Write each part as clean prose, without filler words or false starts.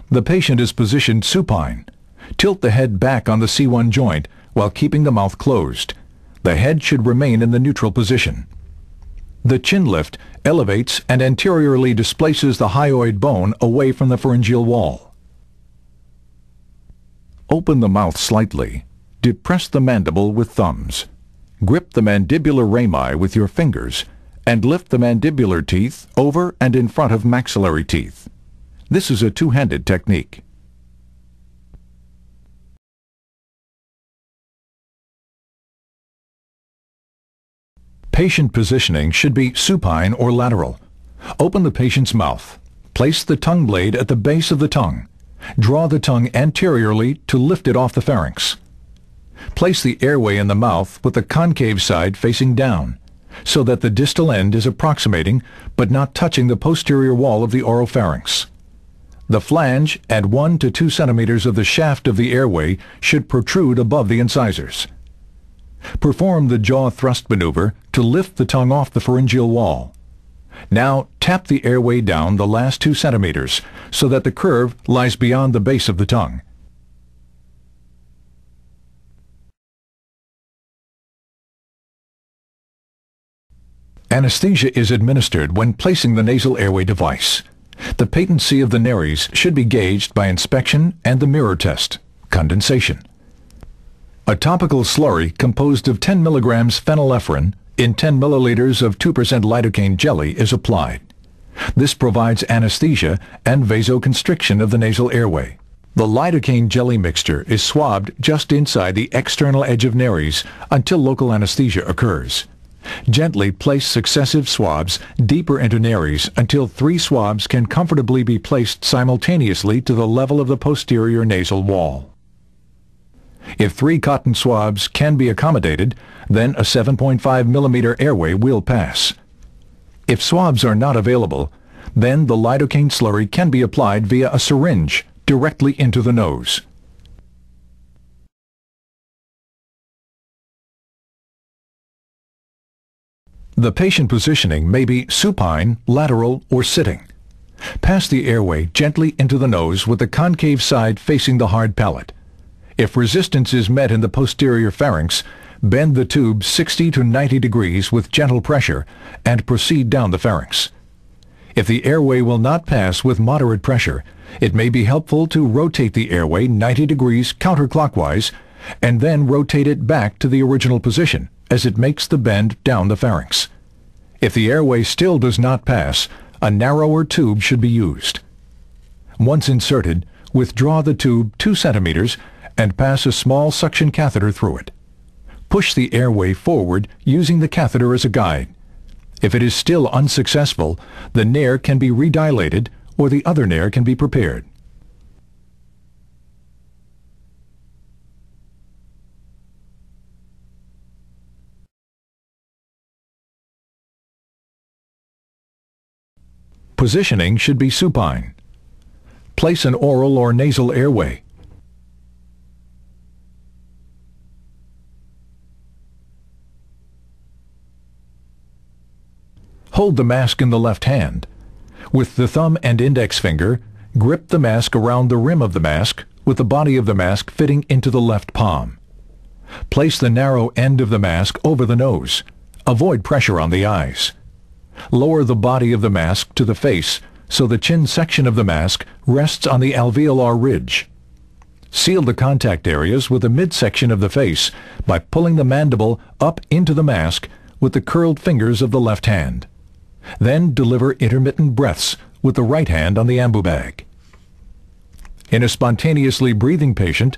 The patient is positioned supine. Tilt the head back on the C1 joint while keeping the mouth closed. The head should remain in the neutral position. The chin lift elevates and anteriorly displaces the hyoid bone away from the pharyngeal wall. Open the mouth slightly. Depress the mandible with thumbs. Grip the mandibular rami with your fingers and lift the mandibular teeth over and in front of maxillary teeth. This is a two-handed technique. Patient positioning should be supine or lateral. Open the patient's mouth. Place the tongue blade at the base of the tongue. Draw the tongue anteriorly to lift it off the pharynx. Place the airway in the mouth with the concave side facing down, so that the distal end is approximating but not touching the posterior wall of the oropharynx. The flange and 1 to 2 centimeters of the shaft of the airway should protrude above the incisors. Perform the jaw thrust maneuver to lift the tongue off the pharyngeal wall. Now tap the airway down the last 2 centimeters so that the curve lies beyond the base of the tongue. Anesthesia is administered when placing the nasal airway device. The patency of the nares should be gauged by inspection and the mirror test, condensation. A topical slurry composed of 10 milligrams phenylephrine in 10 milliliters of 2% lidocaine jelly is applied. This provides anesthesia and vasoconstriction of the nasal airway. The lidocaine jelly mixture is swabbed just inside the external edge of nares until local anesthesia occurs. Gently place successive swabs deeper into nares until 3 swabs can comfortably be placed simultaneously to the level of the posterior nasal wall. If 3 cotton swabs can be accommodated, then a 7.5 millimeter airway will pass. If swabs are not available, then the lidocaine slurry can be applied via a syringe directly into the nose. The patient positioning may be supine, lateral, or sitting. Pass the airway gently into the nose with the concave side facing the hard palate. If resistance is met in the posterior pharynx, bend the tube 60 to 90 degrees with gentle pressure and proceed down the pharynx. If the airway will not pass with moderate pressure, it may be helpful to rotate the airway 90 degrees counterclockwise and then rotate it back to the original position as it makes the bend down the pharynx. If the airway still does not pass, a narrower tube should be used. Once inserted, withdraw the tube 2 centimeters and pass a small suction catheter through it. Push the airway forward using the catheter as a guide. If it is still unsuccessful, the nair can be redilated or the other nair can be prepared. Positioning should be supine. Place an oral or nasal airway. Hold the mask in the left hand. With the thumb and index finger, grip the mask around the rim of the mask with the body of the mask fitting into the left palm. Place the narrow end of the mask over the nose. Avoid pressure on the eyes. Lower the body of the mask to the face so the chin section of the mask rests on the alveolar ridge. Seal the contact areas with the midsection of the face by pulling the mandible up into the mask with the curled fingers of the left hand. Then deliver intermittent breaths with the right hand on the ambu bag. In a spontaneously breathing patient,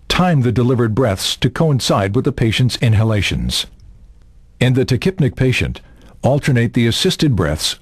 time the delivered breaths to coincide with the patient's inhalations. In the tachypnic patient, alternate the assisted breaths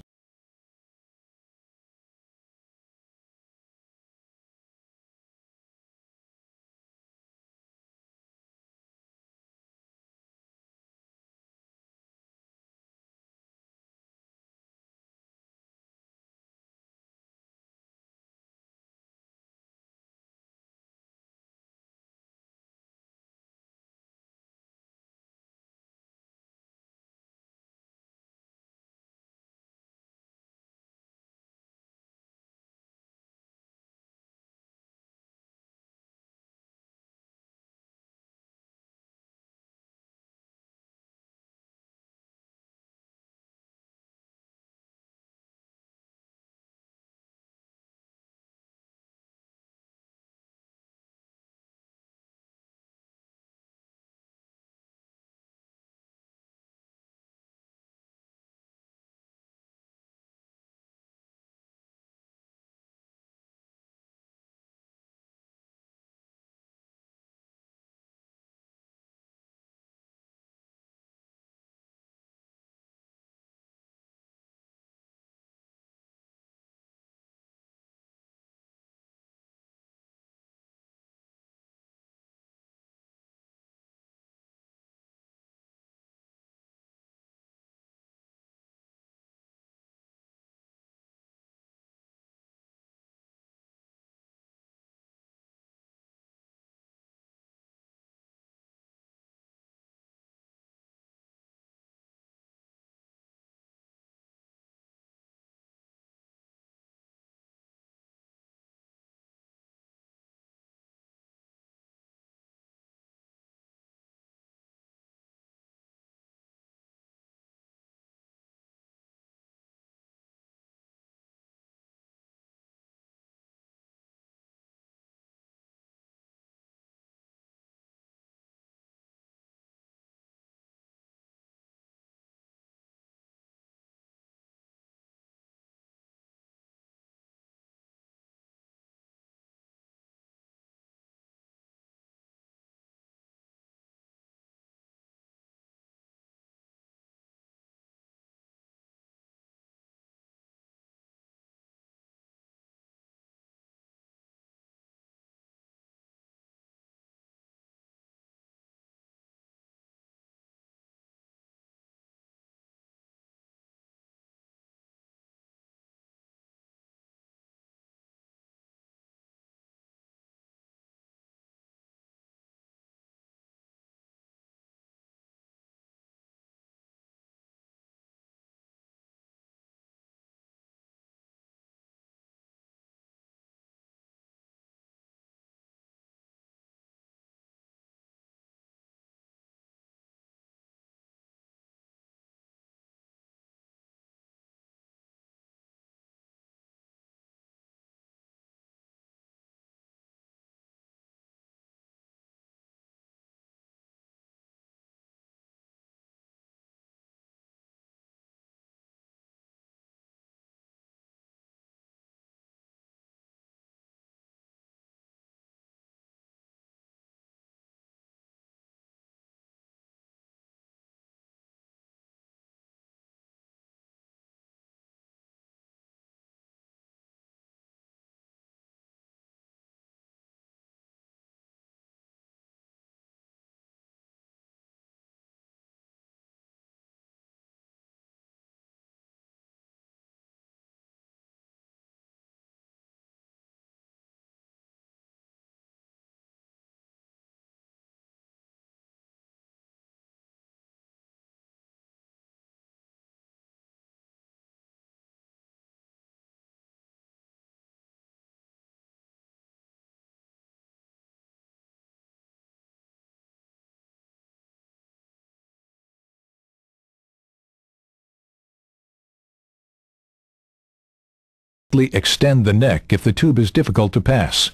extend the neck if the tube is difficult to pass.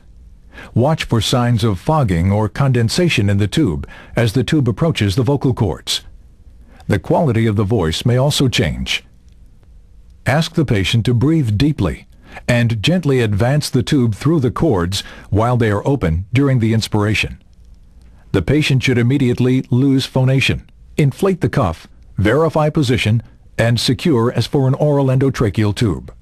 Watch for signs of fogging or condensation in the tube as the tube approaches the vocal cords. The quality of the voice may also change. Ask the patient to breathe deeply and gently advance the tube through the cords while they are open during the inspiration. The patient should immediately lose phonation, inflate the cuff, verify position, and secure as for an oral endotracheal tube.